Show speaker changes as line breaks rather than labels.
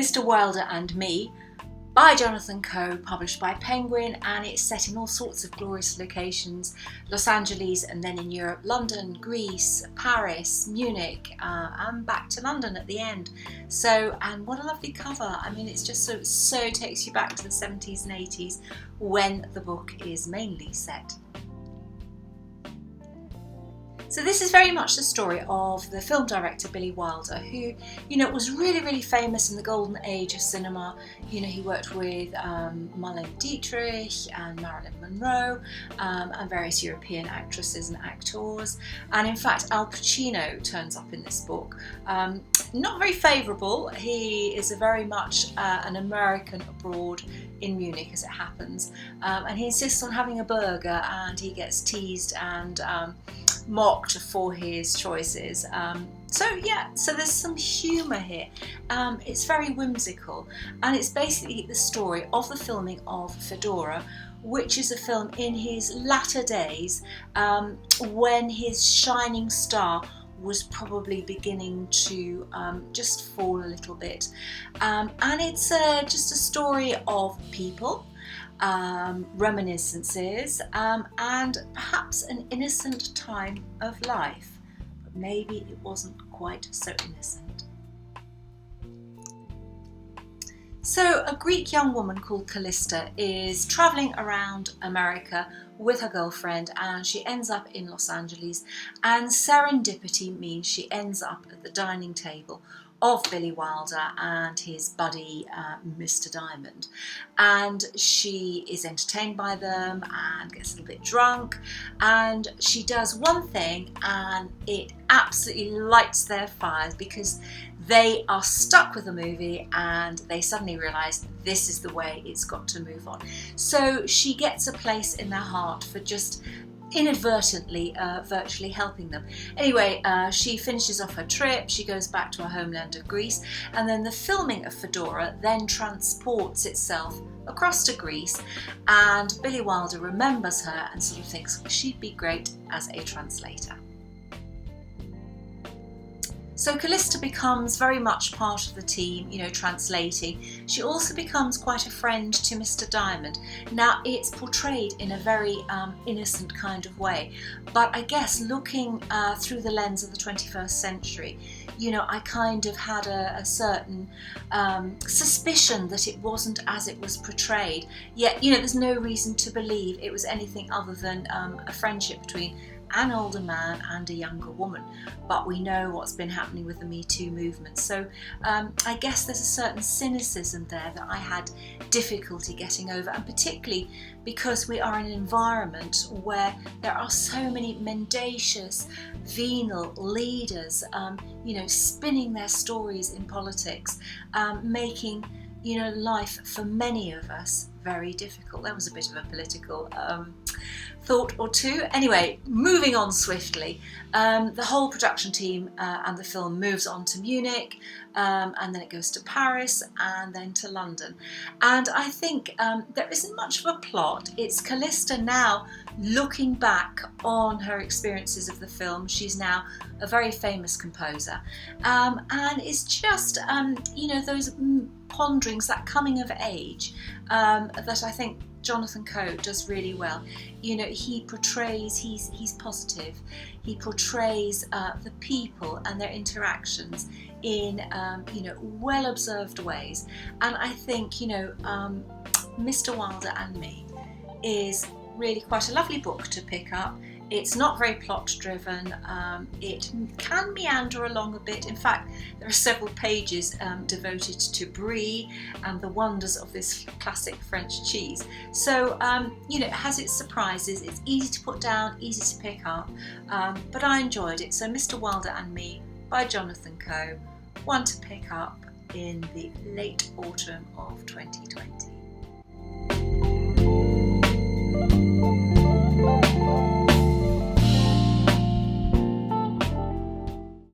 Mr. Wilder and Me by Jonathan Coe, published by Penguin, and it's set in all sorts of glorious locations: Los Angeles, and then in Europe, London, Greece, Paris, Munich, and back to London at the end. So, and what a lovely cover. I mean, it's just so takes you back to the 70s and 80s when the book is mainly set. So this is very much the story of the film director Billy Wilder, who, was really famous in the golden age of cinema. He worked with Marlene Dietrich and Marilyn Monroe and various European actresses and actors. And in fact, Al Pacino turns up in this book. Not very favourable. He is very much an American abroad in Munich, as it happens. And he insists on having a burger, and he gets teased and mocked for his choices. So there's some humour here. It's very whimsical, and it's basically the story of the filming of Fedora, which is a film in his latter days, when his shining star was probably beginning to just fall a little bit. And it's just a story of people, reminiscences, and perhaps an innocent time of life, but maybe it wasn't quite so innocent. So a Greek young woman called Calista is travelling around America with her girlfriend, and she ends up in Los Angeles, and serendipity means she ends up at the dining table of Billy Wilder and his buddy Mr. Diamond, and she is entertained by them and gets a little bit drunk, and she does one thing and it absolutely lights their fires, because they are stuck with the movie and they suddenly realise this is the way it's got to move on. So she gets a place in their heart for just inadvertently virtually helping them. Anyway, she finishes off her trip, she goes back to her homeland of Greece, and then the filming of Fedora then transports itself across to Greece, and Billy Wilder remembers her and sort of thinks she'd be great as a translator. So Calista becomes very much part of the team, translating. She also becomes quite a friend to Mr. Diamond. Now, it's portrayed in a very innocent kind of way, but I guess looking through the lens of the 21st century, I kind of had a certain suspicion that it wasn't as it was portrayed. Yet, there's no reason to believe it was anything other than a friendship between an older man and a younger woman. But we know what's been happening with the Me Too movement. So I guess there's a certain cynicism there that I had difficulty getting over, and particularly because we are in an environment where there are so many mendacious, venal leaders, spinning their stories in politics, making life for many of us very difficult. That was a bit of a political thought or two. Anyway, moving on swiftly, the whole production team and the film moves on to Munich, and then it goes to Paris, and then to London. And I think there isn't much of a plot. It's Calista now looking back on her experiences of the film. She's now a very famous composer, and it's just those ponderings, that coming of age, that I think Jonathan Coe does really well. He portrays, he's positive. He portrays the people and their interactions in well observed ways. And I think Mr. Wilder and Me is really quite a lovely book to pick up. It's not very plot driven. It can meander along a bit. In fact, there are several pages devoted to brie and the wonders of this classic French cheese. So, it has its surprises. It's easy to put down, easy to pick up, but I enjoyed it. So Mr. Wilder and Me by Jonathan Coe, one to pick up in the late autumn of 2020.